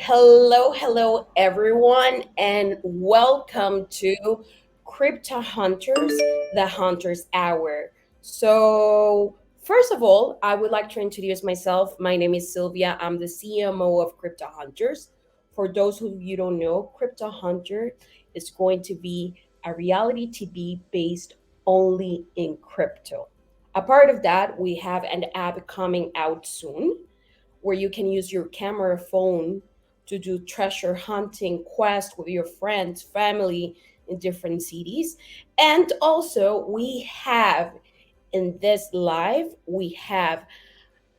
Hello, everyone, and welcome to Crypto Hunters, the Hunters Hour. First of all, I would like to introduce myself. My name is Silvia. I'm the CMO of Crypto Hunters. For those who you don't know, Crypto Hunter is going to be a reality TV based only in crypto. A part of that, we have an app coming out soon where you can use your camera phone to do treasure hunting quests with your friends, family in different cities. And also, we have in this live, we have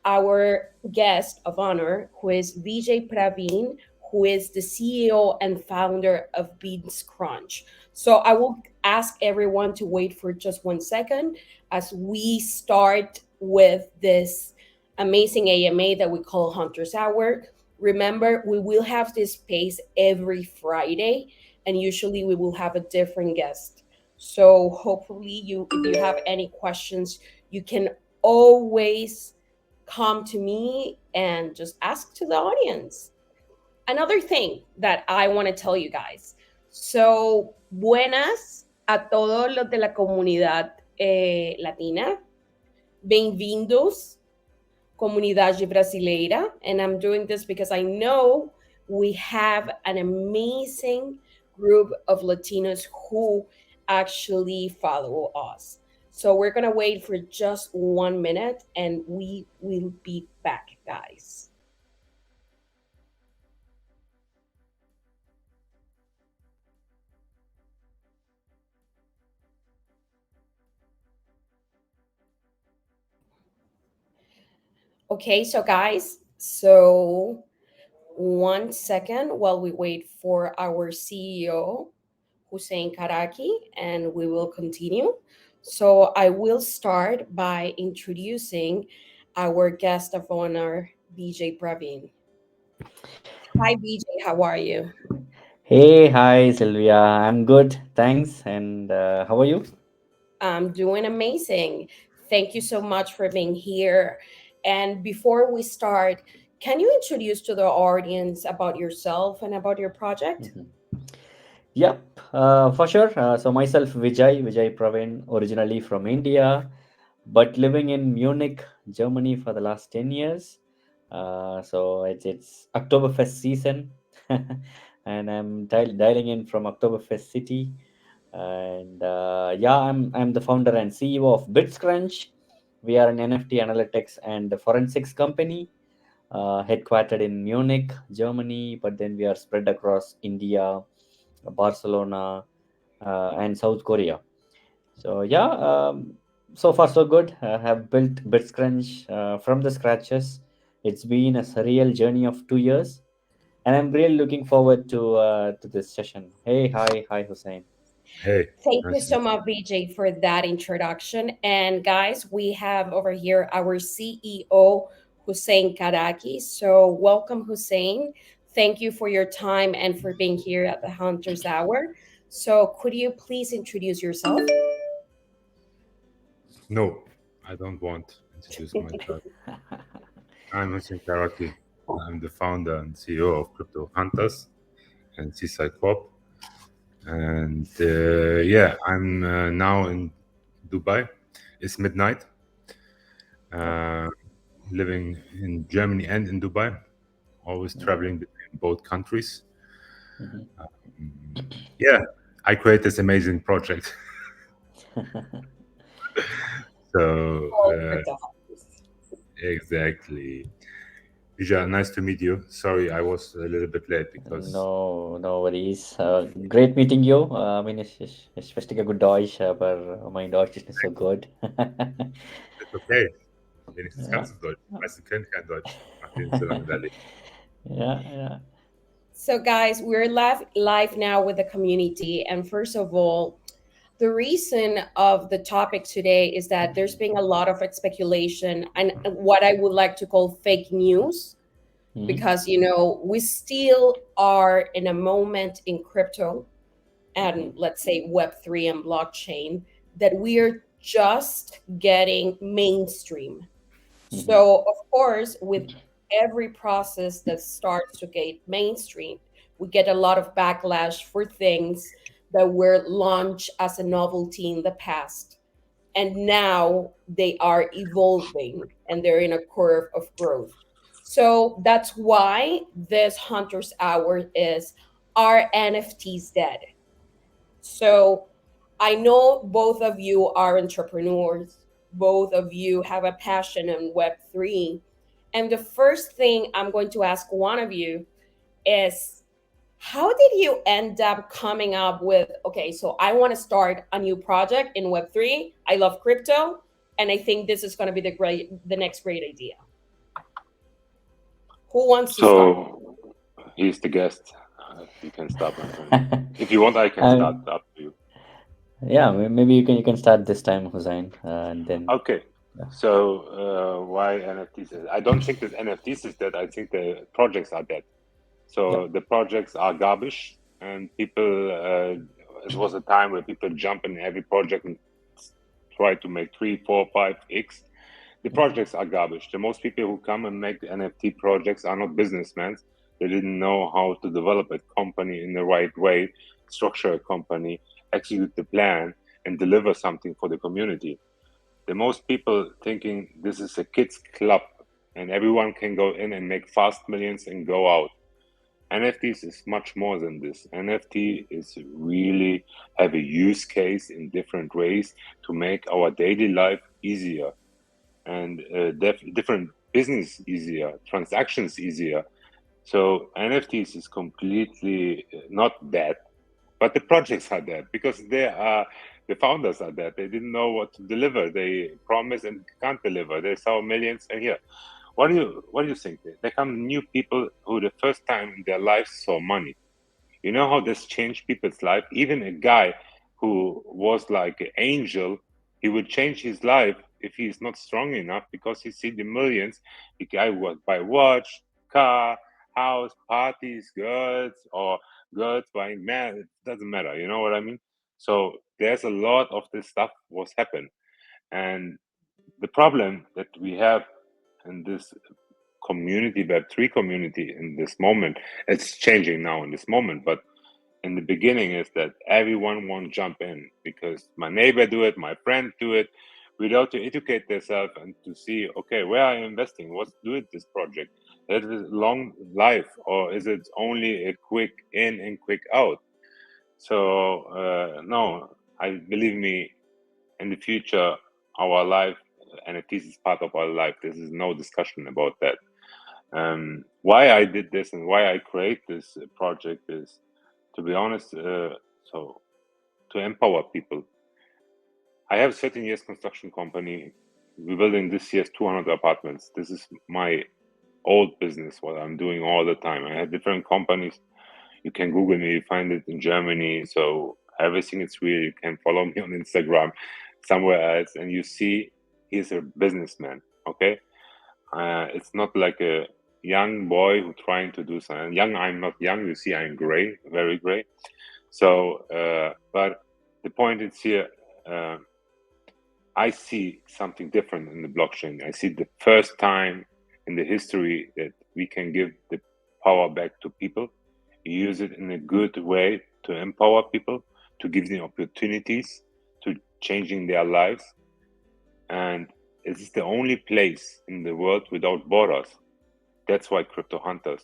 our guest of honor, who is Vijay Pravin, who is the CEO and founder of bitsCrunch. So I will ask everyone to wait for just 1 second as we start with this amazing AMA that we call Hunter's Hour. Remember, we will have this space every Friday, and usually we will have a different guest. So hopefully, if you have any questions, you can always come to me and just ask to the audience. Another thing that I want to tell you guys. So, buenas a todos los de la comunidad latina. Bem-vindos, comunidade brasileira. And I'm doing this because I know we have an amazing group of Latinos who actually follow us. So we're going to wait for just 1 minute and we will be back, guys. Okay, so guys, 1 second while we wait for our CEO, Hussein Karaki, and we will continue. So I will start by introducing our guest of honor, Vijay Pravin. Hi, Vijay, how are you? Hey, hi Silvia. I'm good, thanks. And how are you? I'm doing amazing. Thank you so much for being here. And before we start, can you introduce to the audience about yourself and about your project? Mhm. Yep, for sure. So myself, Vijay Pravin, originally from India, but living in Munich, Germany for the last 10 years. So it's Oktoberfest season, and I'm dialing in from Oktoberfest City. And yeah, I'm the founder and CEO of bitsCrunch. We are an NFT analytics and forensics company headquartered in Munich, Germany, but then we are spread across India, Barcelona, and South Korea. So yeah, so far so good. I have built bitsCrunch from the scratches. It's been a surreal journey of 2 years, and I'm really looking forward to this session. Hey, hi, Hussein. Hey, Thank you nice to so meet much, BJ, for that introduction. And guys, we have over here our CEO, Hussein Karaki. So, welcome, Hussein. Thank you for your time and for being here at the Hunter's Hour. So, could you please introduce yourself? you. No, I don't want to introduce myself. I'm Hussein Karaki. I'm the founder and CEO of Crypto Hunters and Seaside Corp. And yeah, I'm now in Dubai. It's midnight. Uh, Living in Germany and in Dubai, always traveling between both countries. Mhm. Yeah, I create this amazing project. So All crypto. exactly. Vijay, nice to meet you. Sorry, I was a little bit late because No worries. Great meeting you. I mean, ich verstehe gut Deutsch, aber mein Deutsch ist nicht so gut. it's okay. Wenigstens Ja, kannst du Deutsch. Die meisten können kein Deutsch, nachdem ich so lange da lebe. ja. So, guys, we're live now with the community. And first of all, the reason of the topic today is that there's been a lot of speculation and what I would like to call fake news Mhm. because we still are in a moment in crypto and let's say web3 and blockchain that we are just getting mainstream. Mhm. So of course with every process that starts to get mainstream, we get a lot of backlash for things that were launched as a novelty in the past. And now they are evolving and they're in a curve of growth. So that's why this Hunter's Hour is, Are NFTs Dead? So I know both of you are entrepreneurs, both of you have a passion in Web3. And the first thing I'm going to ask one of you is, how did you end up coming up with, okay, so I want to start a new project in Web3. I love crypto, and I think this is going to be the next great idea. Who wants to start? So he's the guest. You can start, my friend. If you want, I can start. Um, Up to you. yeah, maybe you can start this time, Hussein, and then Okay. yeah, So why NFTs? I don't think that NFTs is dead. I think the projects are dead. yeah, So the projects are garbage, and people. It was a time where people jump in every project and try to make 3, 4, 5x. The yeah, projects are garbage. The most people who come and make NFT projects are not businessmen. They didn't know how to develop a company in the right way, structure a company, execute the plan, and deliver something for the community. The most people thinking this is a kids club and everyone can go in and make fast millions and go out. NFTs is much more than this. NFT is really have a use case in different ways to make our daily life easier and different business easier, transactions easier. So NFTs is completely not dead, but the projects are dead because they are the founders are dead. They didn't know what to deliver. They promise and can't deliver. They saw millions and here. What do you think? There come new people who the first time in their lives saw money. You know how this changed people's life? Even a guy who was like an angel, he would change his life if he's not strong enough because he see the millions. The guy would buy watch, car, house, parties, girls, or girls buying man. It doesn't matter. You know what I mean? So there's a lot of this stuff was happen. And the problem that we have in this community, Web3 community in this moment, it's changing now in this moment, but in the beginning is that everyone won't jump in because my neighbor do it, my friend do it, without to educate themselves and to see, okay, where are you investing? What's doing this project? Is it long life or is it only a quick in and quick out? So no, I believe me, in the future, our life, NFTs is part of our life. There is no discussion about that. Why I did this and why I create this project is, to be honest, so to empower people. I have 13 years construction company. We're building this year's 200 apartments. This is my old business, what I'm doing all the time. I have different companies. You can Google me, you find it in Germany. So everything is real. You can follow me on Instagram, somewhere else, and you see he's a businessman. Okay, it's not like a young boy who trying to do something. Young, I'm not young. You see, I'm gray, very gray. So, but the point is here, uh, I see something different in the blockchain. I see the first time in the history that we can give the power back to people, use it in a good way to empower people, to give them opportunities to changing their lives. And it is the only place in the world without borders. That's why Crypto Hunters.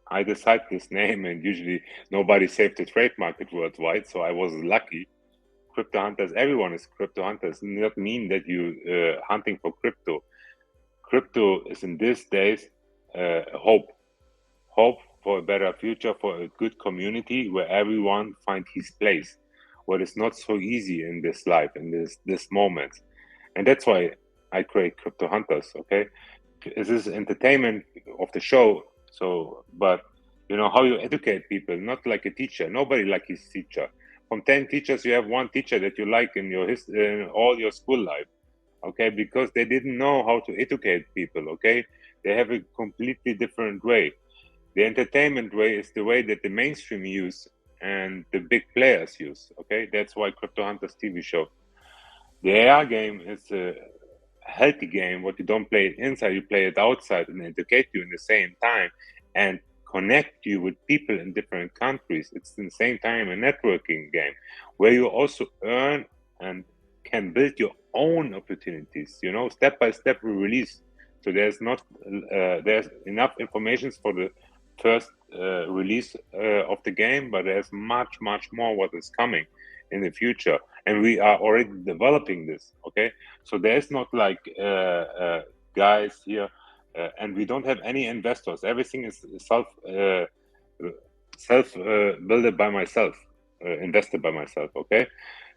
I decided this name, and usually nobody saved the trademark it worldwide. So I was lucky. Crypto Hunters, everyone is Crypto Hunters. It does not mean that you hunting for crypto. Crypto is in these days hope for a better future, for a good community where everyone find his place. What is not so easy in this life, in this moment, and that's why I create Crypto Hunters. Okay, this is entertainment of the show. So, but you know how you educate people, not like a teacher. Nobody like his teacher. From 10 teachers, you have one teacher that you like in your in all your school life. Okay, because they didn't know how to educate people. Okay, they have a completely different way. The entertainment way is the way that the mainstream use and the big players use. Okay, that's why Crypto Hunters TV show. The AR game is healthy game. What you don't play it inside, you play it outside, and educate you in the same time and connect you with people in different countries. It's in the same time a networking game where you also earn and can build your own opportunities. Step by step we release. So there's enough information for the first release of the game, but there's much more what is coming in the future, and we are already developing this. Okay, so there's not like guys here, and we don't have any investors. Everything is self built by myself, invested by myself. Okay,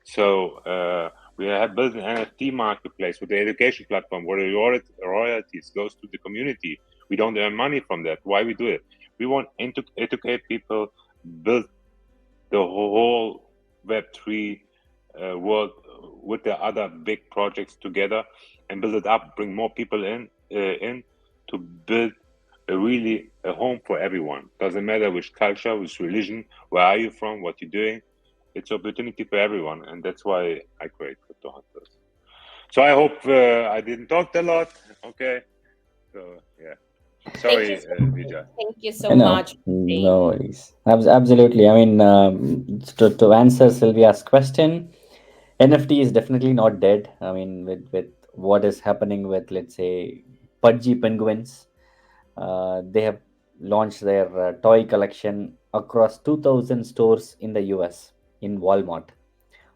so we have built an NFT marketplace with the education platform where the royalties goes to the community. We don't earn money from that. Why we do it? We want to educate people, build the whole Web3 world with the other big projects together, and build it up, bring more people in to build a home for everyone. Doesn't matter which culture, which religion, where are you from, what you're doing. It's opportunity for everyone, and that's why I create Crypto Hunters. So I hope I didn't talk a lot. Okay, so yeah. Sorry, Vijay. Thank you so No, much, Hussein. no worries. Absolutely. I mean, to answer Sylvia's question, NFT is definitely not dead. I mean, with what is happening with, let's say, pudgy penguins, they have launched their toy collection across 2,000 stores in the US in Walmart.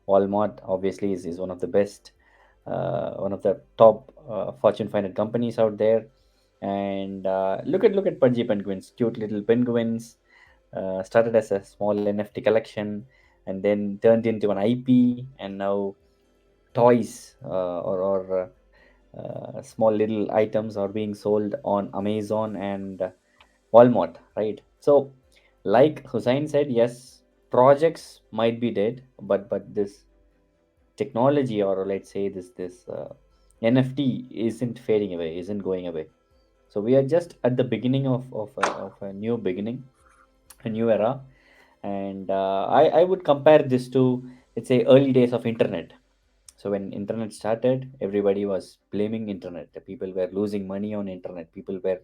Walmart obviously is one of the best, one of the top Fortune 500 companies out there. And look at pudgy penguins, cute little penguins. Started as a small NFT collection, and then turned into an IP, and now toys or small little items are being sold on Amazon and Walmart, right? So, like Hussein said, yes, projects might be dead, but this technology, or let's say this NFT isn't fading away, isn't going away. So we are just at the beginning of a new beginning, a new era. And I would compare this to, let's say, early days of internet. So when internet started, everybody was blaming internet. The people were losing money on internet. People were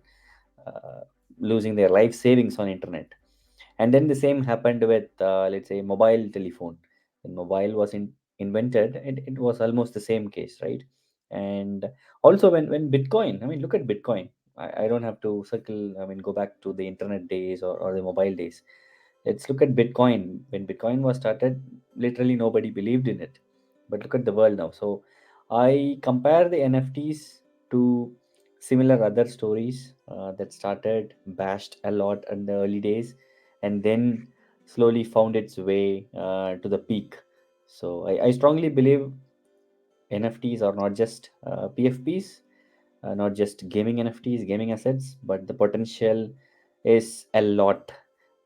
uh, losing their life savings on internet. And then the same happened with, let's say, mobile telephone. When mobile was invented, it was almost the same case, right? And also when Bitcoin, I mean, look at Bitcoin. I don't have to circle, I mean, go back to the internet days or the mobile days. Let's look at Bitcoin. When Bitcoin was started, literally nobody believed in it. But look at the world now. So I compare the NFTs to similar other stories that started bashed a lot in the early days, and then slowly found its way to the peak. So I strongly believe NFTs are not just PFPs, not just gaming NFTs, gaming assets, but the potential is a lot.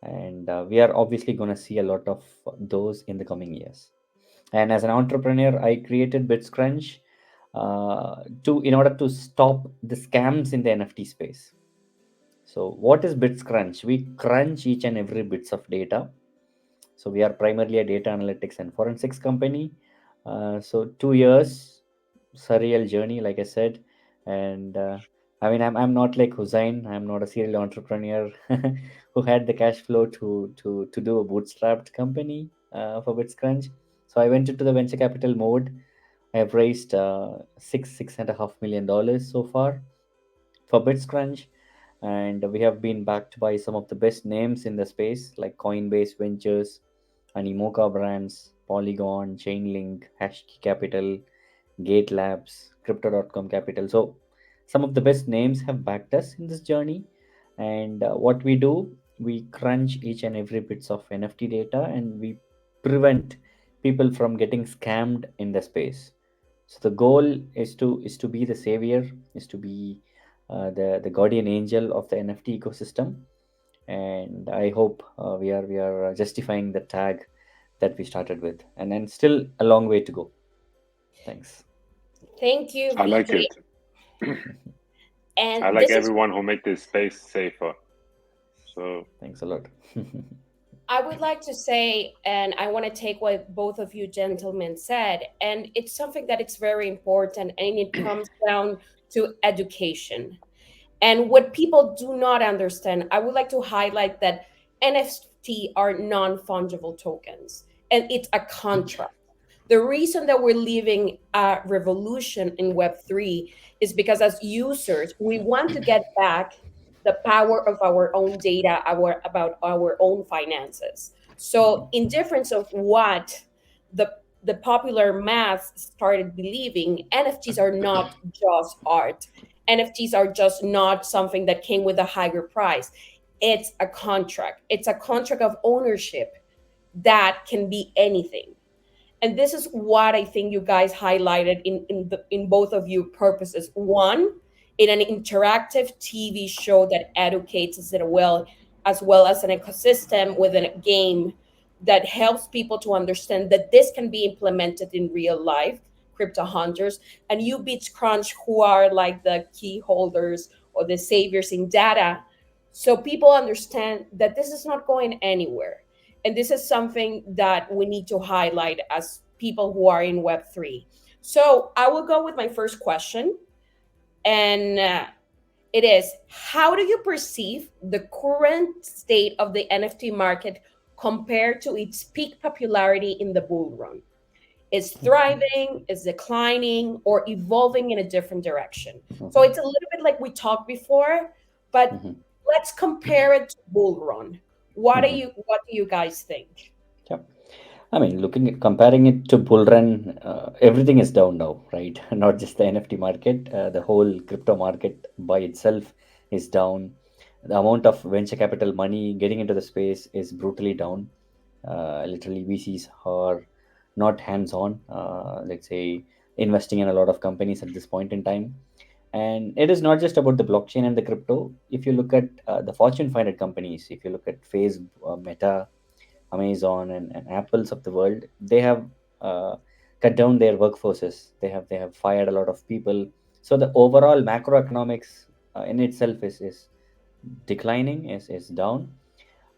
And we are obviously going to see a lot of those in the coming years. And as an entrepreneur, I created bitsCrunch to in order to stop the scams in the NFT space. So what is bitsCrunch? We crunch each and every bits of data. So we are primarily a data analytics and forensics company. So 2 years, surreal journey, like I said. And I mean, I'm not like Hussein. I'm not a serial entrepreneur who had the cash flow to do a bootstrapped company for bitsCrunch. So I went into the venture capital mode. I have raised $6.5 million so far for bitsCrunch, and we have been backed by some of the best names in the space like Coinbase Ventures, Animoca Brands, Polygon, Chainlink, Hashkey Capital, Gate Labs, Crypto.com Capital. So some of the best names have backed us in this journey. And what we do, we crunch each and every bits of NFT data, and we prevent people from getting scammed in the space. So the goal is to be the savior, is to be the guardian angel of the NFT ecosystem. And I hope we are justifying the tag that we started with, and then still a long way to go. Thanks. Thank you, I like Vijay. it. And I like this is everyone who make this space safer. So Thanks a lot. I would like to say, and I want to take what both of you gentlemen said, and it's something that it's very important, and it comes down to education. And what people do not understand, I would like to highlight that NFT are non fungible tokens, and it's a contract. The reason that we're living a revolution in Web3 is because as users, we want to get back the power of our own data, about our own finances. So, in difference of what the the popular mass started believing, NFTs are not just art. NFTs are just not something that came with a higher price. It's a contract. It's a contract of ownership that can be anything. And this is what I think you guys highlighted in both of you purposes. One, in an interactive TV show that educates us as well as an ecosystem within a game that helps people to understand that this can be implemented in real life. Crypto Hunters and you bitsCrunch, who are like the key holders or the saviors in data, so people understand that this is not going anywhere. And this is something that we need to highlight as people who are in Web3. So I will go with my first question. And it is, how do you perceive the current state of the NFT market compared to its peak popularity in the bull run? Is thriving, is declining, or evolving in a different direction? So it's a little bit like we talked before, but Mhm. let's compare it to bull run. Mhm. What do you guys think? Yeah. I mean, looking at comparing it to bull run, everything is down now, right? Not just the NFT market, the whole crypto market by itself is down. The amount of venture capital money getting into the space is brutally down. Literally, VCs are not hands-on. Let's say investing in a lot of companies at this point in time. And it is not just about the blockchain and the crypto. If you look at the Fortune 500 companies, if you look at Facebook, Meta, Amazon, and Apples of the world, they have uh, cut down their workforces. They have fired a lot of people. So the overall macroeconomics in itself is declining, is down.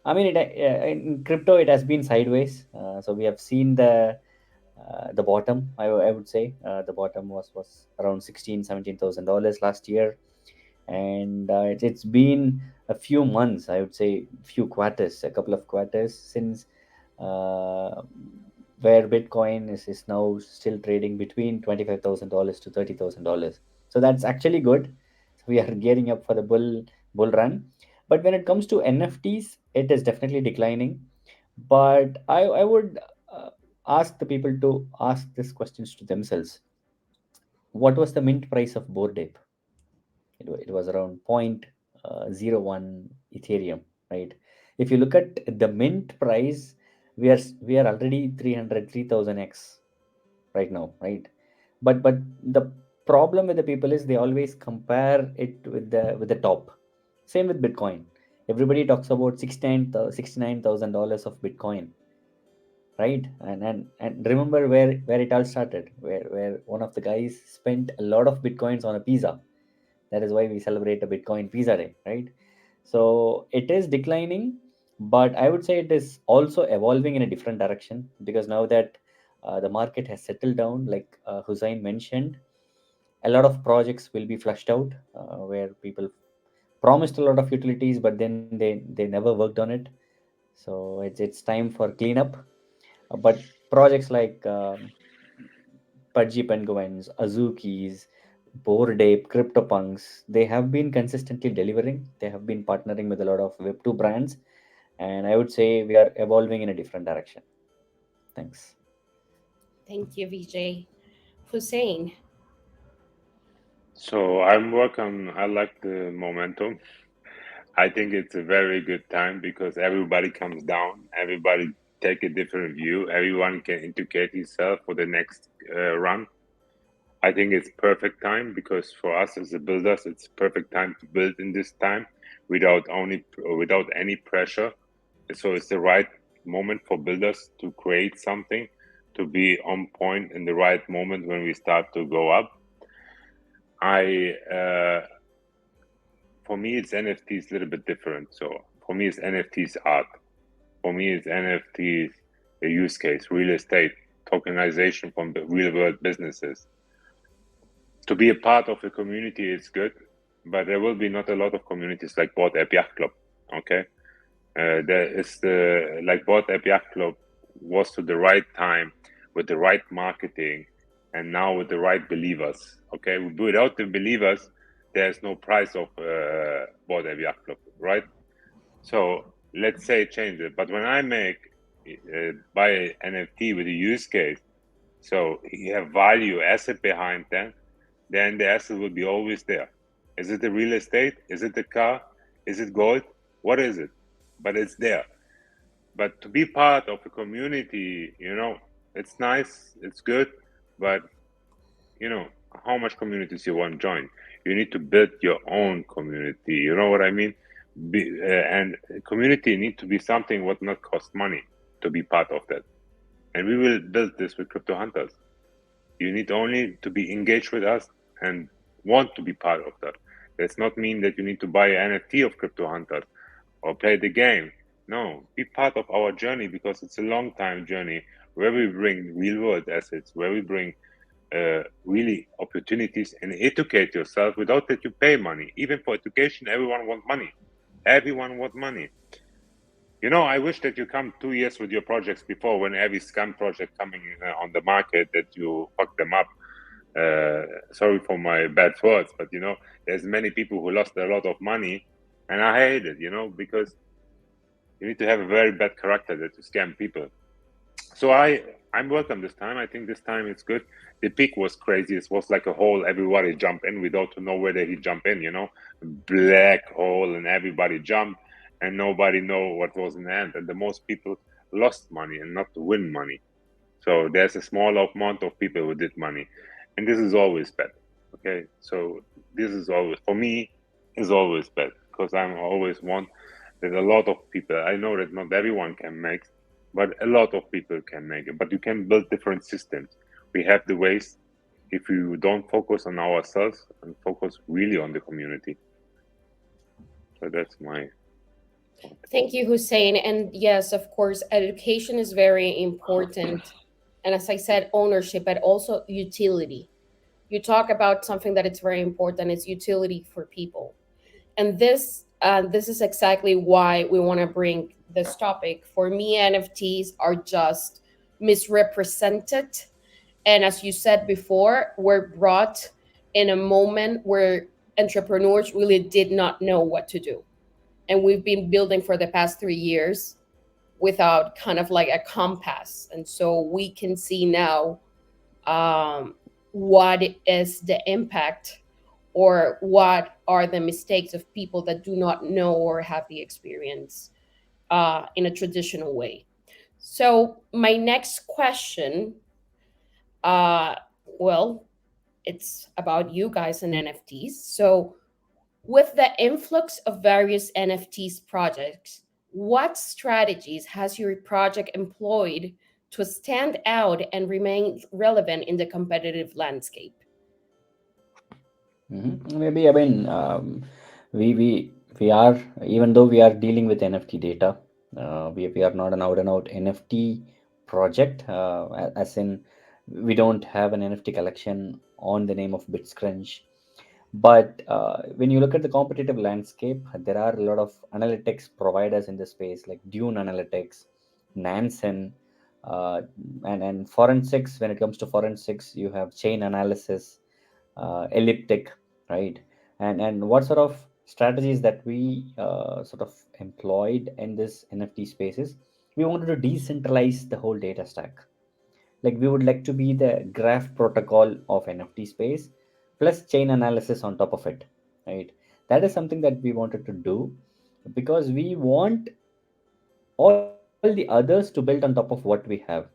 I mean, in crypto it has been sideways. So we have seen the bottom. I would say the bottom was around 16 17,000 dollars last year, and it's been a few months, I would say few quarters, a couple of quarters since uh, where Bitcoin is now still trading between $25,000 to $30,000. So that's actually good. So we are gearing up for the bull run. But when it comes to NFTs, it is definitely declining. But I would ask the people to ask these questions to themselves. What was the mint price of Bored Ape? It was around point zero 0.01 Ethereum, right? If you look at the mint price, we are already 303,000x right now, right? But the problem with the people is they always compare it with the top. Same with Bitcoin. Everybody talks about $69,000 of Bitcoin, right? And remember where it all started, where one of the guys spent a lot of Bitcoins on a pizza. That is why we celebrate a Bitcoin Pizza Day, right? So it is declining, but I would say it is also evolving in a different direction, because now that the market has settled down, like Hussein mentioned, a lot of projects will be flushed out, where people promised a lot of utilities, but then they never worked on it. So it's time for cleanup. But projects like Pudgy Penguins, Azukis, Bored Ape, CryptoPunks, they have been consistently delivering. They have been partnering with a lot of Web2 brands. And I would say we are evolving in a different direction. Thanks. Thank you, Vijay. Hussein. So I'm welcome. I like the momentum. I think it's a very good time because everybody comes down. Everybody take a different view. Everyone can educate himself for the next run. I think it's perfect time because for us as a builders, it's perfect time to build in this time without any pressure. So it's the right moment for builders to create something, to be on point in the right moment when we start to go up. I For me it's NFTs a little bit different. So for me it's NFTs art. For me, it's NFTs, a use case, real estate, tokenization from the real world businesses. To be a part of a community is good, but there will be not a lot of communities like Board App Yacht Club. Okay, there is the like Board App Yacht Club was to the right time with the right marketing, and now with the right believers. Okay, without the believers, there's no price of Board App Yacht Club, right? So let's say change it. But when I make buy NFT with a use case, so you have value asset behind that, then the asset will be always there. Is it the real estate? Is it the car? Is it gold? What is it? But it's there. But to be part of a community, it's nice, it's good, but how much communities you want to join? You need to build your own community. You know what I mean? And community need to be something what not cost money to be part of that. And we will build this with Crypto Hunters. You need only to be engaged with us and want to be part of that. Does not mean that you need to buy an NFT of Crypto Hunters or play the game. No, be part of our journey, because it's a long time journey where we bring real world assets, where we bring really opportunities, and educate yourself without that you pay money. Even for education, everyone wants money. Everyone wants money. I wish that you come 2 years with your projects before, when every scam project coming on the market, that you fuck them up. Sorry for my bad words, but there's many people who lost a lot of money, and I hate it, because you need to have a very bad character to scam people. So I'm welcome this time. I think this time it's good. The peak was crazy. It was like a hole. Everybody jump in without to know whether he jump in. Black hole, and everybody jumped, and nobody know what was in the end. And the most people lost money and not to win money. So there's a small amount of people who did money, and this is always bad. Okay, so this is always, for me, is always bad, because I'm always one that a lot of people. I know that not everyone can make, but a lot of people can make it. But you can build different systems. We have the ways, if you don't focus on ourselves and focus really on the community. So that's my thought. Thank you, Hussein. And yes, of course, education is very important. And as I said, ownership, but also utility. You talk about something that it's very important, it's utility for people. And this is exactly why we want to bring this topic. For me, NFTs are just misrepresented. And as you said before, were brought in a moment where entrepreneurs really did not know what to do. And we've been building for the past 3 years without kind of like a compass. And so we can see now what is the impact, or what are the mistakes of people that do not know or have the experience in a traditional way. So my next question, uh, well, it's about you guys and NFTs. So with the influx of various NFTs projects, what strategies has your project employed to stand out and remain relevant in the competitive landscape? Maybe, I mean, we are, even though we are dealing with NFT data, we are not an out and out NFT project, as in we don't have an NFT collection on the name of bitsCrunch. But when you look at the competitive landscape, there are a lot of analytics providers in the space, like Dune Analytics, Nansen, uh, and forensics. When it comes to forensics, you have chain analysis, elliptic, right? And what sort of strategies that we sort of employed in this NFT spaces? We wanted to decentralize the whole data stack. Like, we would like to be the graph protocol of NFT space plus chain analysis on top of it, right? That is something that we wanted to do, because we want all the others to build on top of what we have.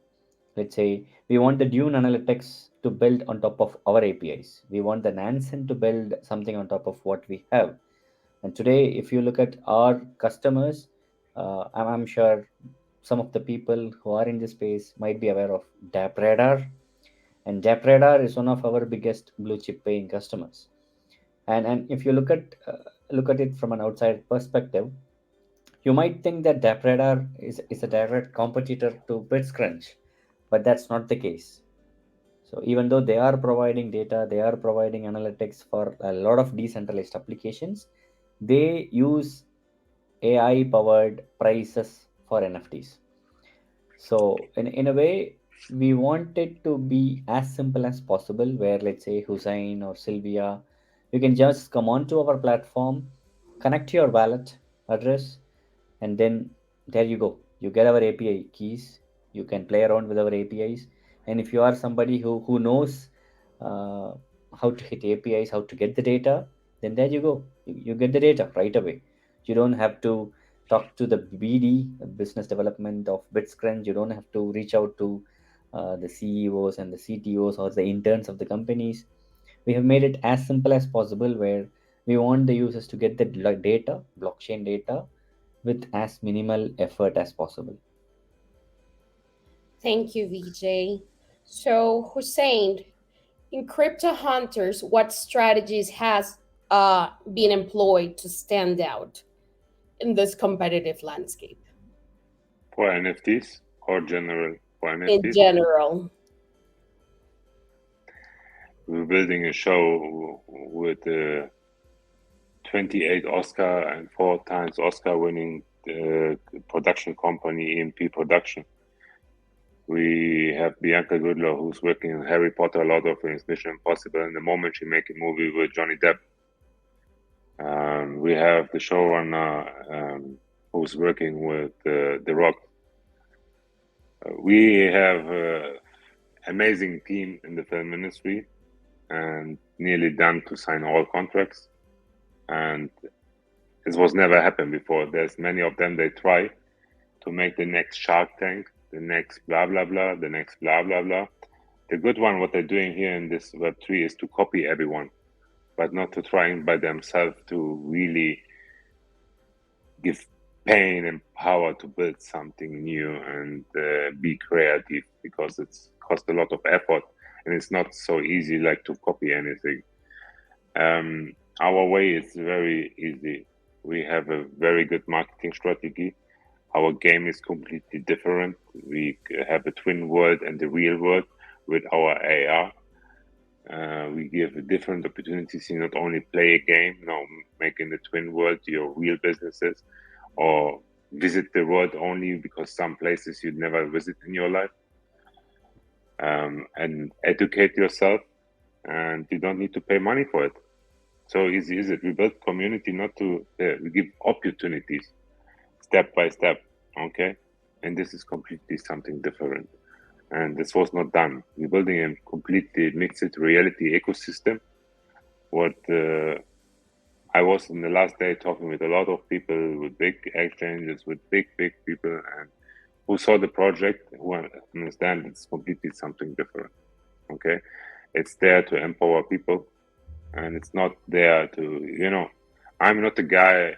Let's say we want the Dune Analytics to build on top of our APIs. We want the Nansen to build something on top of what we have. And today, if you look at our customers, I'm sure some of the people who are in this space might be aware of DAppRadar. And DAppRadar is one of our biggest blue chip paying customers. And if you look at it from an outside perspective, You might think that DappRadar is a direct competitor to bitsCrunch, but that's not the case. So even though they are providing data, they are providing analytics for a lot of decentralized applications, they use AI powered prices for NFTs. So in a way, we want it to be as simple as possible where let's say Hussein or Sylvia, you can just come onto our platform, connect your wallet address, and then there you go. You get our API keys. You can play around with our APIs. And if you are somebody who knows uh, how to hit APIs, how to get the data, then there you go. You get the data right away. You don't have to talk to the BD, business development of bitsCrunch. You don't have to reach out to the CEOs and the CTOs or the interns of the companies. We have made it as simple as possible where we want the users to get the data, blockchain data, with as minimal effort as possible. Thank you, Vijay. So, Hussein, in Crypto Hunters, what strategies has been employed to stand out in this competitive landscape For NFTs or general for in NFTs, general? we're building a show with 28 Oscar and 4 times Oscar winning production company EMP Production. We have Bianca Goodlow, who's working on Harry Potter, a lot of things, Mission Impossible, and the moment she make a movie with Johnny Depp. We have the showrunner who's working with The Rock. We have an amazing team in the film industry and nearly done to sign all contracts. And this was never happened before. There's many of them, they try to make the next Shark Tank, the next blah, blah, blah, the next blah, blah, blah. The good one, what they're doing here in this Web3 is to copy everyone, but not to trying by themselves to really give pain and power to build something new and be creative, because it's cost a lot of effort and it's not so easy like to copy anything. Our way is very easy. We have a very good marketing strategy. Our game is completely different. We have a twin world and the real world with our AR. We give different opportunities. You not only play a game, no, making the twin world your real businesses, or visit the world only because some places you'd never visit in your life, and educate yourself, and you don't need to pay money for it. So easy is it. We build community, not to we give opportunities step by step, okay? And this is completely something different. And this was not done. We're building a completely mixed reality ecosystem. What I was in the last day talking with a lot of people, with big exchanges, with big people, and who saw the project, who understand it's completely something different. Okay, it's there to empower people, and it's not there to, I'm not a guy.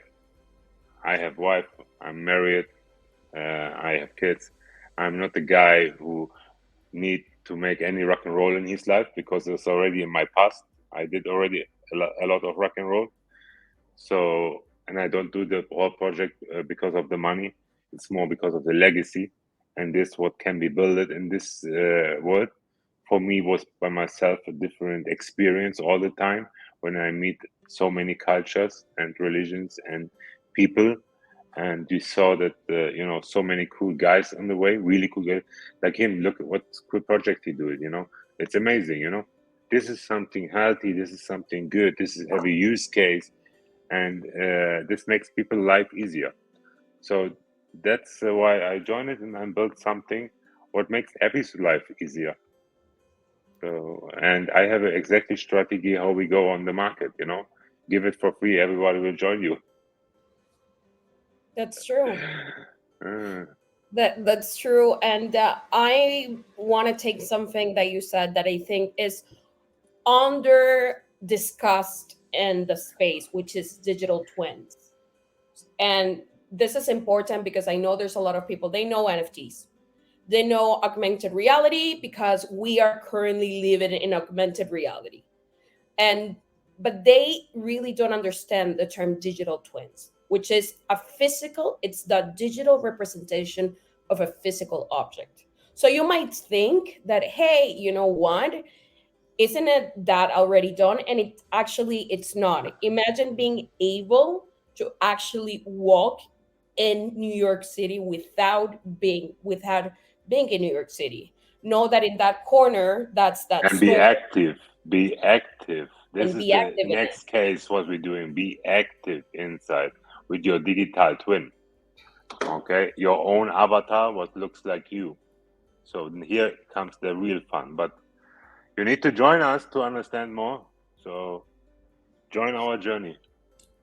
I have wife. I'm married. I have kids. I'm not the guy who need to make any rock and roll in his life, because it's already in my past. I did already a lot of rock and roll. So, and I don't do the whole project because of the money. It's more because of the legacy, and this what can be built in this world. For me, was by myself a different experience all the time when I meet so many cultures and religions and people, and you saw that so many cool guys on the way, really cool guys like him. Look at what cool project he did. It's amazing. This is something healthy. This is something good. This is have a use case, and this makes people life easier. So that's why I joined it, and I built something what makes every life easier. So, and I have an exactly strategy how we go on the market. Give it for free, everybody will join you. That's true. Uh, That's true. And I want to take something that you said that I think is under discussed in the space, which is digital twins. And this is important because I know there's a lot of people, they know NFTs. They know augmented reality because we are currently living in augmented reality. And but they really don't understand the term digital twins. which is it's the digital representation of a physical object. So you might think that, hey, you know what? Isn't it that already done? And it's not. Imagine being able to actually walk in New York City without being in New York City. Know that in that corner, that's that And be store, active. Be active. This and is be the active in it. next case what we're doing. Be active inside with your digital twin. Okay? Your own avatar, what looks like you. So here comes the real fun. But you need to join us to understand more. So join our journey.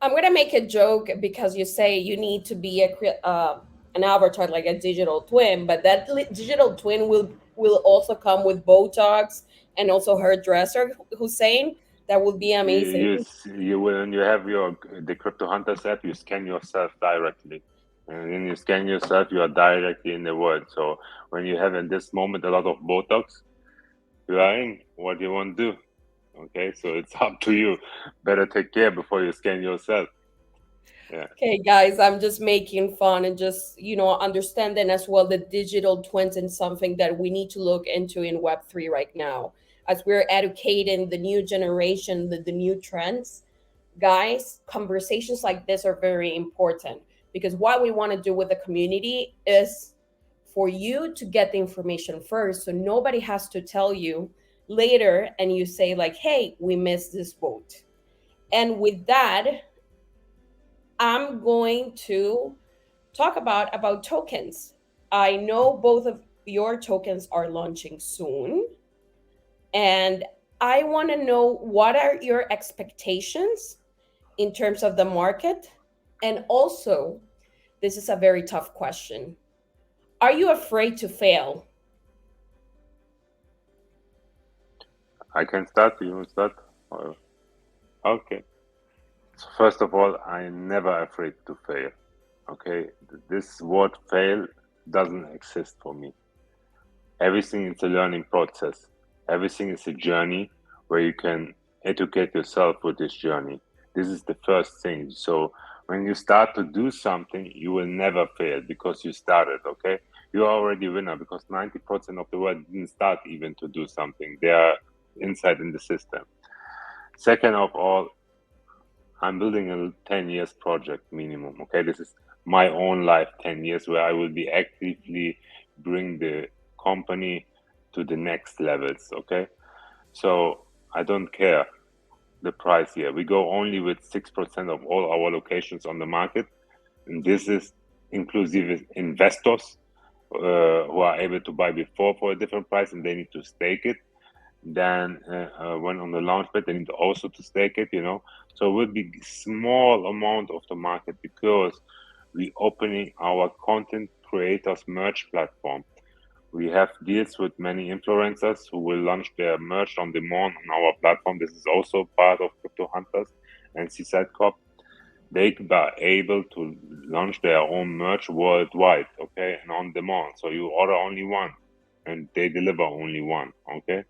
I'm gonna make a joke because you say you need to be an avatar, like a digital twin, but that digital twin will also come with Botox and also hairdresser, Hussein. That would be amazing. You when you have the Crypto Hunters app, you scan yourself directly. And when you scan yourself, you are directly in the world. So when you have in this moment a lot of Botox, you are in what you want to do. Okay, so it's up to you. Better take care before you scan yourself. Yeah. Okay, guys, I'm just making fun and just, understanding as well the digital twins and something that we need to look into in Web3 right now. As we're educating the new generation, the new trends, guys, conversations like this are very important because what we want to do with the community is for you to get the information first so nobody has to tell you later and you say, like, hey, we missed this boat. And with that, I'm going to talk about tokens. I know both of your tokens are launching soon, and I want to know what are your expectations in terms of the market, and also, this is a very tough question. Are you afraid to fail? I can start. You want to start? Okay. So first of all, I'm never afraid to fail. Okay. This word fail doesn't exist for me. Everything is a learning process. Everything is a journey where you can educate yourself with this journey. This is the first thing. So when you start to do something, you will never fail because you started, okay? You're already a winner because 90% of the world didn't start even to do something. They are inside in the system. Second of all, I'm building a 10 years project minimum, okay? This is my own life 10 years where I will be actively bring the company to the next levels, okay? So I don't care the price here. We go only with 6% of all our locations on the market. And this is inclusive investors who are able to buy before for a different price and they need to stake it. Then when on the launch pad, they need also to stake it, So it will be small amount of the market because we opening our content creators merch platform. We have deals with many influencers who will launch their merch on demand on our platform. This is also part of Crypto Hunters and Seaside Corp. They are able to launch their own merch worldwide, okay, and on demand. So you order only one, and they deliver only one, okay.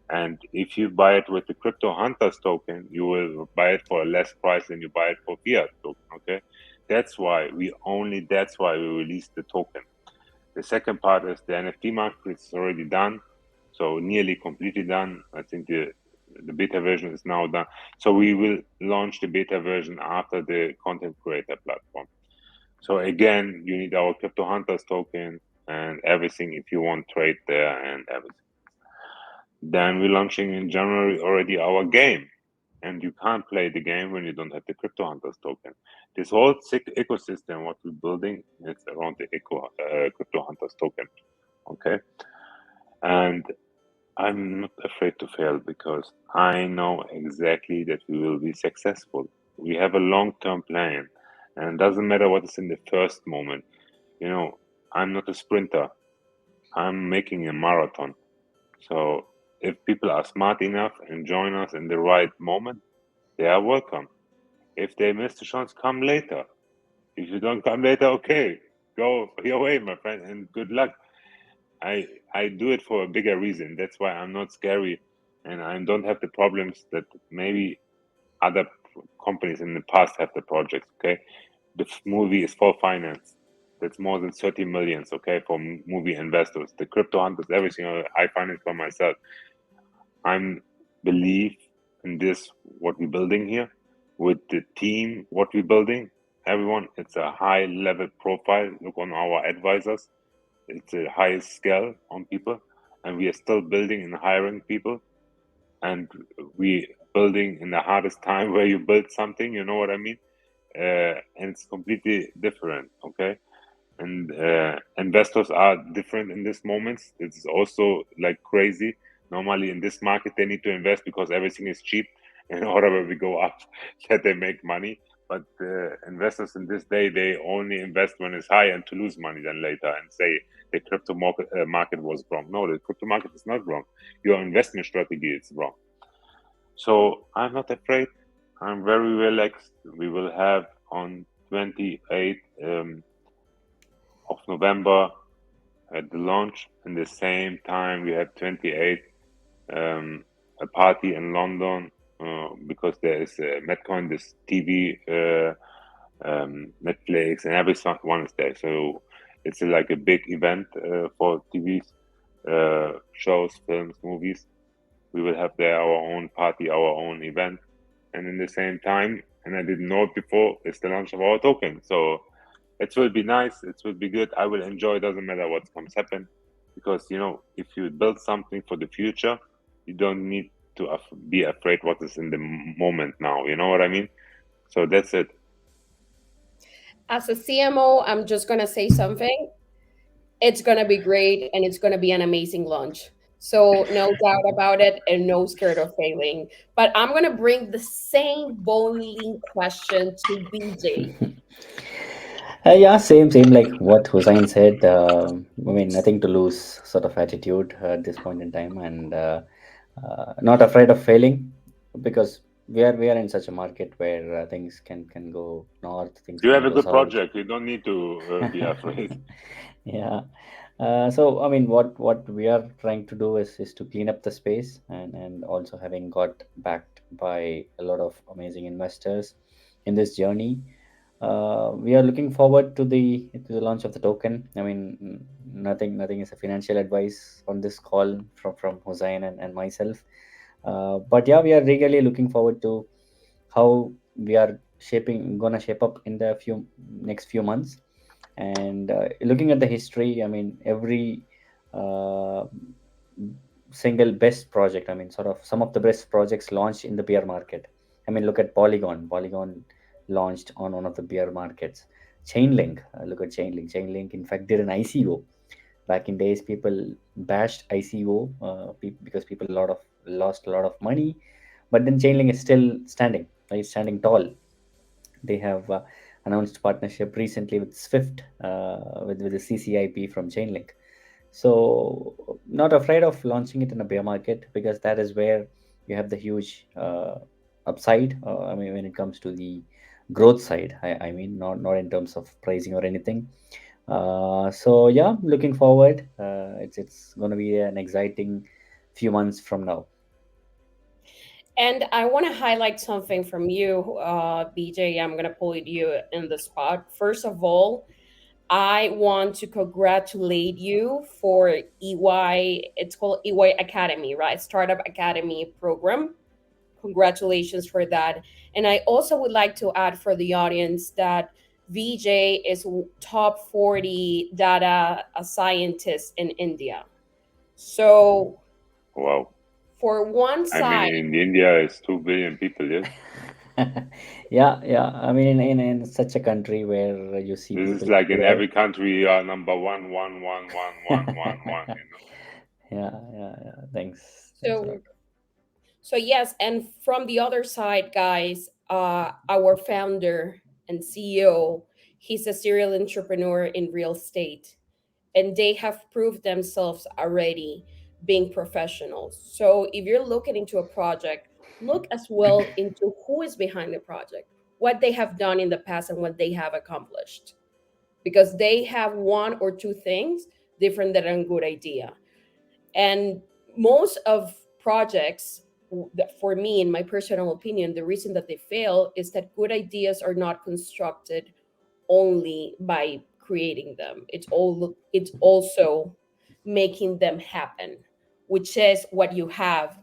And if you buy it with the Crypto Hunters token, you will buy it for a less price than you buy it for fiat token, okay. That's why we released the token. The second part is the NFT market is already done, so nearly completely done. I think the beta version is now done. So we will launch the beta version after the content creator platform. So again, you need our Crypto Hunters token and everything if you want trade there and everything. Then we're launching in January already our game. And you can't play the game when you don't have the Crypto Hunters token. This whole ecosystem, what we're building, is around the Crypto Hunters token. Okay. And I'm not afraid to fail because I know exactly that we will be successful. We have a long-term plan, and it doesn't matter what is in the first moment. I'm not a sprinter. I'm making a marathon. So if people are smart enough and join us in the right moment, they are welcome. If they miss the chance, come later. If you don't come later, okay, go your way, my friend, and good luck. I do it for a bigger reason. That's why I'm not scary, and I don't have the problems that maybe other companies in the past have the projects. Okay, the movie is for finance. That's more than 30 millions, okay, for movie investors. The Crypto Hunters, everything I finance by myself. I'm believe in this, what we're building here, with the team, what we're building. Everyone, it's a high level profile. Look on our advisors, it's a high scale on people, and we are still building and hiring people, and we building in the hardest time where you build something. You know what I mean? And it's completely different. Okay, and investors are different in this moment. It's also like crazy. Normally in this market, they need to invest because everything is cheap. In order when we go up, that they make money. But investors in this day, they only invest when it's high and to lose money then later and say the crypto market was wrong. No, the crypto market is not wrong. Your investment strategy is wrong. So I'm not afraid. I'm very relaxed. We will have on 28th of November at the launch. In the same time, we have 28th a party in London because there is Metcoin, this TV, Netflix, and everyone is there. So it's like a big event for TVs, shows, films, movies. We will have there our own party, our own event, and in the same time, and I didn't know it before, it's the launch of our token. So it will be nice. It will be good. I will enjoy. It doesn't matter what comes happen, because if you build something for the future, you don't need to be afraid what is in the moment now. You know what I mean? So that's it. As a CMO, I'm just going to say something. It's going to be great and it's going to be an amazing launch. So, no doubt about it and no scared of failing. But I'm going to bring the same boiling question to BJ. Yeah, same like what Hussein said. I mean, nothing to lose sort of attitude at this point in time, and not afraid of failing, because we are in such a market where things can go north, things You can have a go good south. project. You don't need to be afraid. Yeah. So I mean, what we are trying to do is to clean up the space, and also having got backed by a lot of amazing investors in this journey. We are looking forward to the launch of the token. I mean, nothing is a financial advice on this call from Hussein and myself. But yeah, we are really looking forward to how we are gonna shape up in the next few months. And looking at the history, I mean, every uh, single best project, I mean, sort of some of the best projects launched in the bear market. I mean, look at Polygon launched on one of the bear markets. Chainlink, look at Chainlink in fact did an ICO. Back in days, people bashed ICO because people lost a lot of money, but then Chainlink is still standing, right? Standing tall. They have announced partnership recently with Swift, with the CCIP from Chainlink. So not afraid of launching it in a bear market, because that is where you have the huge upside. I mean, when it comes to the growth side, I mean, not in terms of pricing or anything. So yeah, looking forward. It's going to be an exciting few months from now. And I want to highlight something from you, BJ. I'm going to put you in the spot. First of all, I want to congratulate you for EY. It's called EY Academy, right? Startup Academy program. Congratulations for that. And I also would like to add for the audience that VJ is top 40 data scientist in India. So Wow. for one I mean, side, in India, it's 2 billion people. Yes, Yeah. I mean, in such a country where you see this is people like in everywhere. every country. You are number one, one, one, one, one, one, one. Yeah. Thanks a so lot. yes, and from the other side, guys, our founder and CEO, he's a serial entrepreneur in real estate, and they have proved themselves already being professionals. So if you're looking into a project, look as well into who is behind the project, what they have done in the past, and what they have accomplished, because they have one or two things different than a good idea. And most of projects, that for me, in my personal opinion, the reason that they fail is that good ideas are not constructed only by creating them. It's also making them happen, which is what you have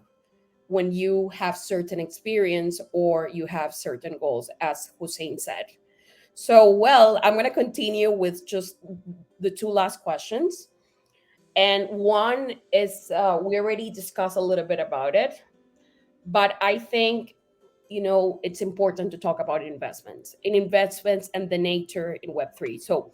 when you have certain experience or you have certain goals, as Hussein said. So, well, I'm going to continue with just the two last questions. And one is we already discussed a little bit about it, but I think it's important to talk about investments and the nature in Web3. So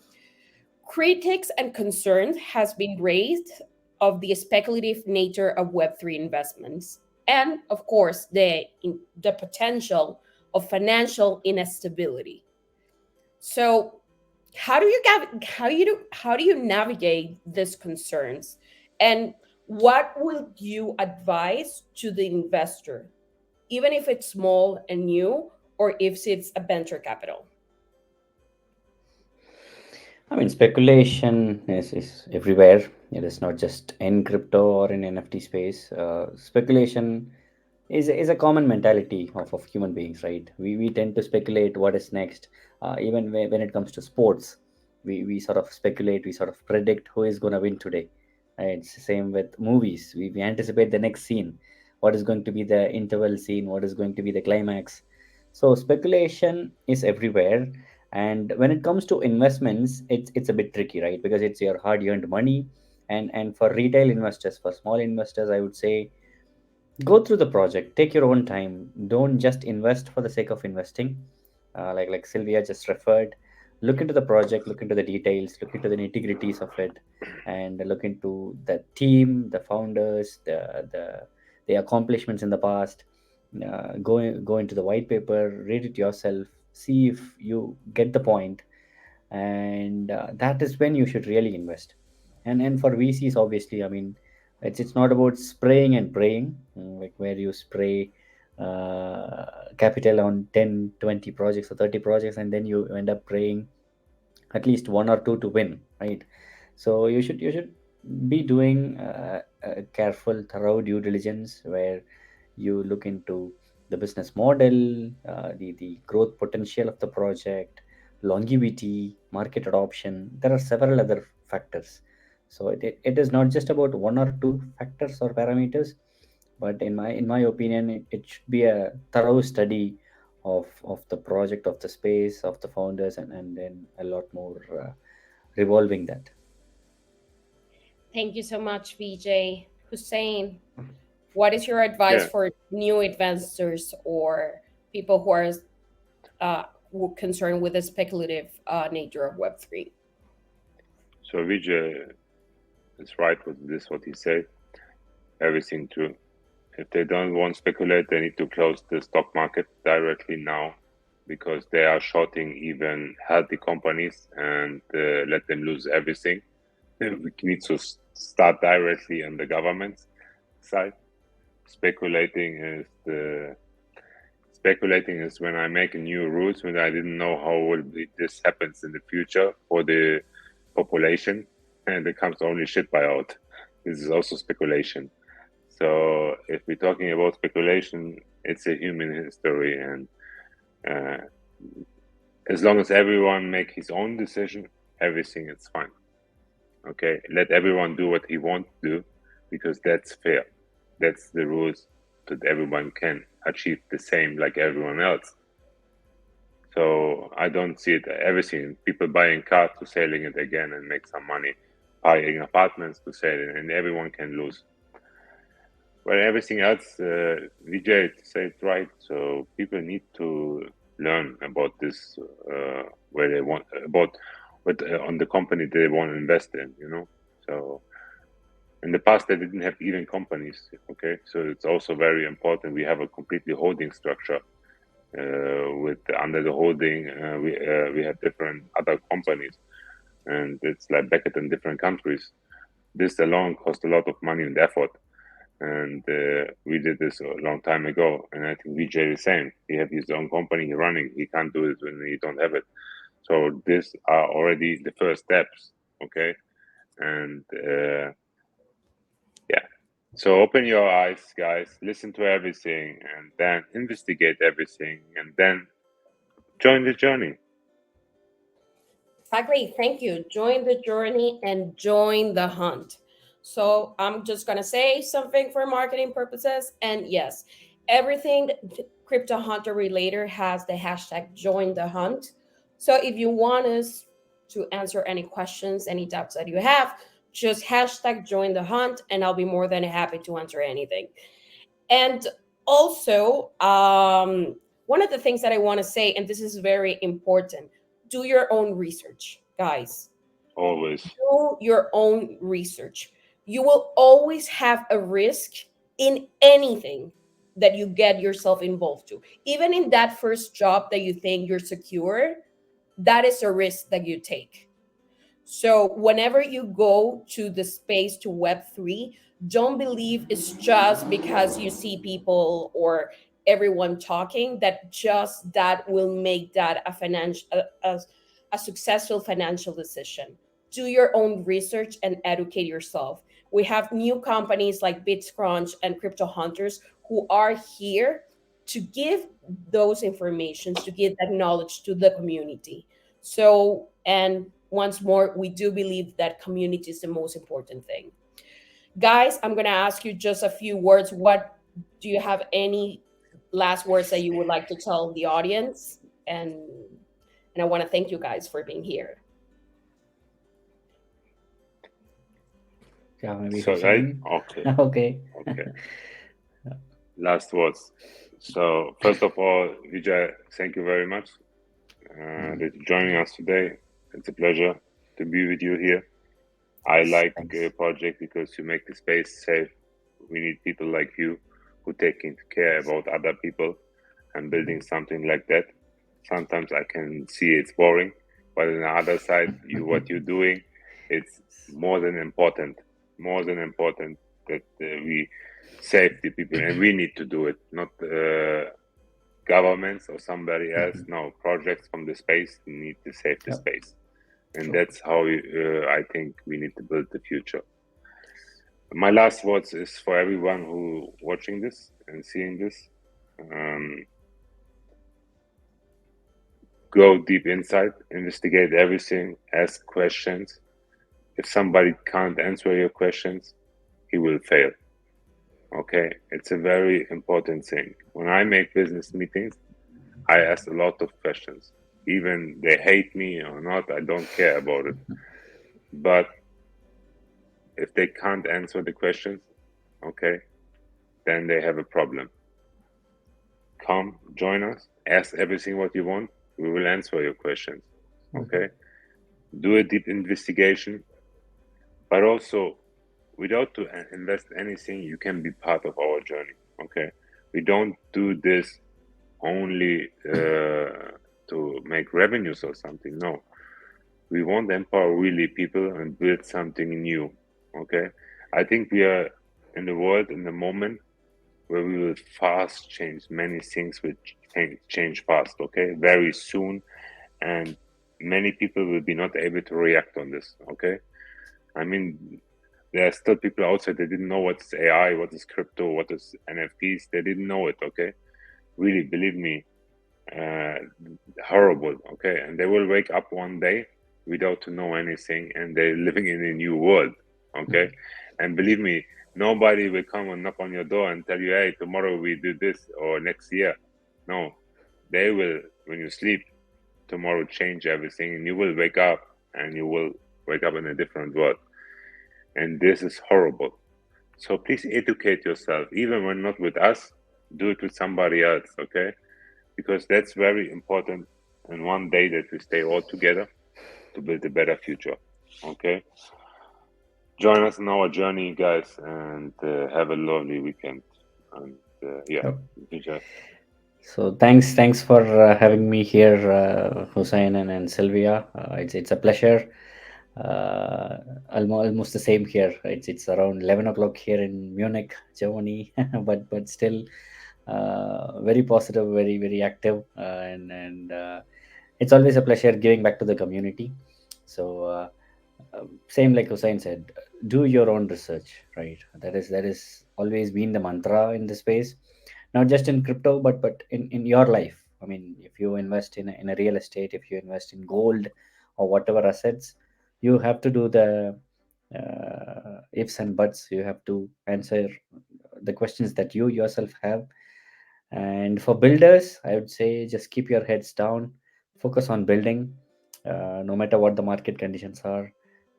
critics and concerns has been raised of the speculative nature of Web3 investments, and of course the potential of financial instability. So how do you navigate these concerns, and what would you advise to the investor, even if it's small and new, or if it's a venture capital? I mean, speculation is everywhere. It is not just in crypto or in NFT space. Speculation is a common mentality of human beings, right? We tend to speculate what is next. Even when it comes to sports, we sort of speculate, we sort of predict who is going to win today. It's the same with movies. We anticipate the next scene, what is going to be the interval scene, what is going to be the climax. So speculation is everywhere. And when it comes to investments, it's a bit tricky, right? Because it's your hard earned money. And for retail investors, for small investors, I would say go through the project, take your own time, don't just invest for the sake of investing. Like Sylvia just referred, look into the project, look into the details, look into the nitty-gritties of it, and look into the team, the founders, the accomplishments in the past. Go into the white paper, read it yourself, see if you get the point, and that is when you should really invest. And for VCs, obviously, I mean, it's not about spraying and praying, like where you spray capital on 10, 20 projects or 30 projects, and then you end up praying at least one or two to win, right? So you should be doing a careful, thorough due diligence where you look into the business model, the growth potential of the project, longevity, market adoption. There are several other factors. So it is not just about one or two factors or parameters, but in my opinion, it should be a thorough study of the project, of the space, of the founders, and then a lot more revolving that. Thank you so much, Vijay. Hussein, what is your advice Yeah. for new investors or people who are concerned with the speculative nature of Web3? So Vijay is right with this, what he said. Everything true. If they don't want to speculate, they need to close the stock market directly now because they are shorting even healthy companies and let them lose everything. We need to start directly on the government side. Speculating is when I make new rules when I didn't know how this happens in the future for the population, and it comes only shit buyout. This is also speculation. So if we're talking about speculation, it's a human history, and as long as everyone make his own decision, everything is fine. Okay, let everyone do what he wants to do because that's fair. That's the rules that everyone can achieve the same like everyone else. So I don't see it everything. People buying cars to selling it again and make some money, buying apartments to sell it, and everyone can lose. But everything else, Vijay said right. So people need to learn about this, where they want about what on the company they want to invest in. So in the past they didn't have even companies. Okay, so it's also very important. We have a completely holding structure. With under the holding, we have different other companies, and it's like back in different countries. This alone cost a lot of money and effort. And we did this a long time ago, and I think Vijay the same. He had his own company running. He can't do it when he don't have it. So these are already the first steps, okay? And yeah, so open your eyes, guys. Listen to everything, and then investigate everything, and then join the journey. Exactly. Thank you. Join the journey and join the hunt. So I'm just going to say something for marketing purposes. And yes, everything Crypto Hunter related has the hashtag join the hunt. So if you want us to answer any questions, any doubts that you have, just hashtag join the hunt and I'll be more than happy to answer anything. And also, one of the things that I want to say, and this is very important, do your own research, guys. Always. Do your own research. You will always have a risk in anything that you get yourself involved to. Even in that first job that you think you're secure, that is a risk that you take. So whenever you go to the space to Web3, don't believe it's just because you see people or everyone talking that just that will make that a successful financial decision. Do your own research and educate yourself. We have new companies like bitsCrunch and Crypto Hunters who are here to give those informations, to give that knowledge to the community. So, and once more, we do believe that community is the most important thing. Guys, I'm going to ask you just a few words. What do you have any last words that you would like to tell the audience? And I want to thank you guys for being here. Yeah, maybe So, right? Hussein. Okay. Okay. Okay. Last words. So, first of all, Vijay, thank you very much that you're joining us today. It's a pleasure to be with you here. I like Thanks. your project because you make the space safe. We need people like you who taking care about other people and building something like that. Sometimes I can see it's boring, but on the other side, what you're doing, it's more than important. More than important that we save the people, and we need to do it, not governments or somebody else. No, projects from the space need to save the Yep. space, and Sure. that's how I think we need to build the future. My last words is for everyone who watching this and seeing this. Go deep inside, investigate everything, ask questions. If somebody can't answer your questions, he will fail. Okay, it's a very important thing. When I make business meetings, I ask a lot of questions. Even they hate me or not, I don't care about it. But if they can't answer the questions, okay, then they have a problem. Come, join us, ask everything what you want. We will answer your questions. Okay, do a deep investigation, but also without to invest anything, you can be part of our journey. Okay, we don't do this only to make revenues or something. No, we want to empower really people and build something new. Okay, I think we are in the world in the moment where we will fast change many things will change fast. Okay, very soon, and many people will be not able to react on this. Okay, I mean, there are still people outside that didn't know what's AI, what is crypto, what is NFTs. They didn't know it. Okay, really, believe me, uh, horrible. Okay, and they will wake up one day without to know anything, and they're living in a new world. Okay, and believe me, nobody will come and knock on your door and tell you, "Hey, tomorrow we do this," or next year. No, they will when you sleep. Tomorrow change everything, and you will wake up, and you will wake up in a different world. And this is horrible. So please educate yourself, even when not with us, do it with somebody else, okay? Because that's very important. And one day that we stay all together to build a better future, okay? Join us in our journey, guys, and have a lovely weekend. And yeah, Yep. Vijay. So thanks for having me here, Hussein and Sylvia. It's a pleasure. Almost the same here. It's around 11 o'clock here in Munich, Germany, but still very positive, very active, and it's always a pleasure giving back to the community. So same like Hussein said, do your own research, right? That is always been the mantra in this space, not just in crypto, but in your life. I mean, if you invest in a real estate, if you invest in gold or whatever assets, you have to do the ifs and buts. You have to answer the questions that you yourself have. And for builders, I would say just keep your heads down, focus on building, no matter what the market conditions are,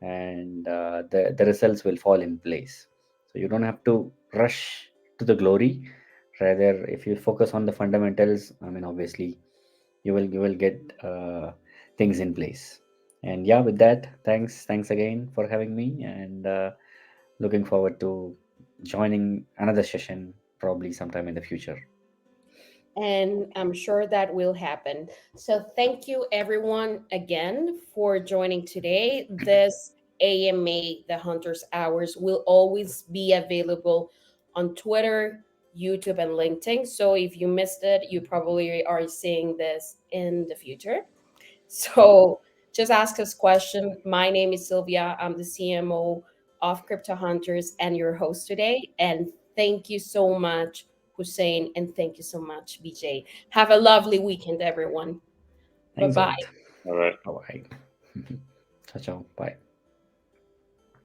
and the results will fall in place. So you don't have to rush to the glory. Rather, if you focus on the fundamentals, I mean, obviously, you will get things in place. And yeah, with that, thanks again for having me, and looking forward to joining another session probably sometime in the future. And I'm sure that will happen. So thank you everyone again for joining today. This AMA, the Hunters Hours, will always be available on Twitter, YouTube, and LinkedIn. So if you missed it, you probably are seeing this in the future. So just ask us question. My name is Silvia. I'm the CMO of Crypto Hunters and your host today. And thank you so much, Hussein, and thank you so much, BJ. Have a lovely weekend, everyone. Bye Thanks a bye. lot. All right. Bye bye. Ciao, ciao. Bye.